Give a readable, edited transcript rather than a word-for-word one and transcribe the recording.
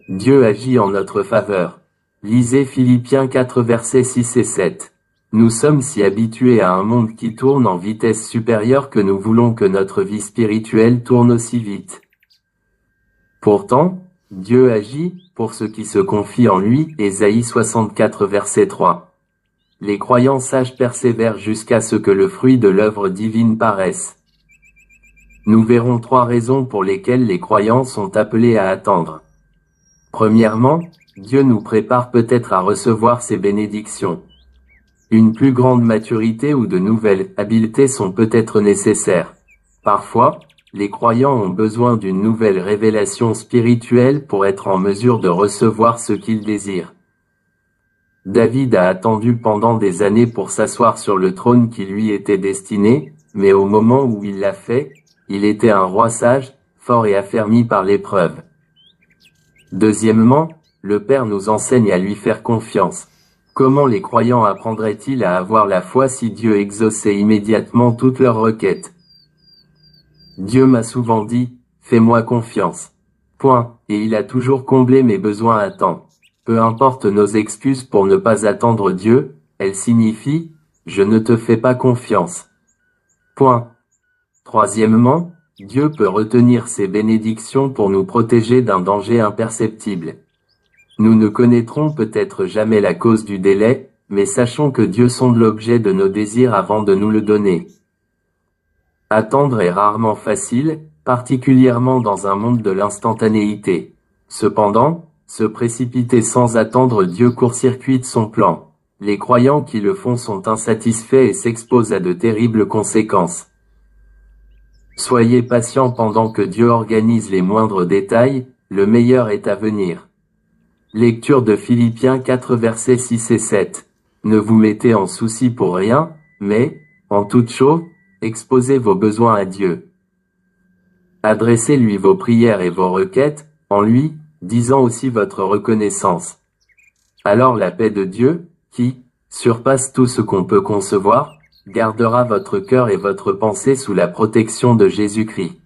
Dieu agit en notre faveur. Lisez Philippiens 4 versets 6 et 7. Nous sommes si habitués à un monde qui tourne en vitesse supérieure que nous voulons que notre vie spirituelle tourne aussi vite. Pourtant, Dieu agit, pour ceux qui se confient en lui, Ésaïe 64 verset 3. Les croyants sages persévèrent jusqu'à ce que le fruit de l'œuvre divine paraisse. Nous verrons 3 raisons pour lesquelles les croyants sont appelés à attendre. Premièrement, Dieu nous prépare peut-être à recevoir ses bénédictions. Une plus grande maturité ou de nouvelles habiletés sont peut-être nécessaires. Parfois, les croyants ont besoin d'une nouvelle révélation spirituelle pour être en mesure de recevoir ce qu'ils désirent. David a attendu pendant des années pour s'asseoir sur le trône qui lui était destiné, mais au moment où il l'a fait, il était un roi sage, fort et affermi par l'épreuve. Deuxièmement, le Père nous enseigne à lui faire confiance. Comment les croyants apprendraient-ils à avoir la foi si Dieu exauçait immédiatement toutes leurs requêtes? Dieu m'a souvent dit, fais-moi confiance. Point, et il a toujours comblé mes besoins à temps. Peu importe nos excuses pour ne pas attendre Dieu, elles signifient, je ne te fais pas confiance. Point. Troisièmement, Dieu peut retenir ses bénédictions pour nous protéger d'un danger imperceptible. Nous ne connaîtrons peut-être jamais la cause du délai, mais sachons que Dieu sonde l'objet de nos désirs avant de nous le donner. Attendre est rarement facile, particulièrement dans un monde de l'instantanéité. Cependant, se précipiter sans attendre Dieu court-circuite son plan. Les croyants qui le font sont insatisfaits et s'exposent à de terribles conséquences. Soyez patients pendant que Dieu organise les moindres détails, le meilleur est à venir. Lecture de Philippiens 4 versets 6 et 7. Ne vous mettez en souci pour rien, mais, en toute chose, exposez vos besoins à Dieu. Adressez-lui vos prières et vos requêtes, en lui, disant aussi votre reconnaissance. Alors la paix de Dieu, qui surpasse tout ce qu'on peut concevoir, gardera votre cœur et votre pensée sous la protection de Jésus-Christ.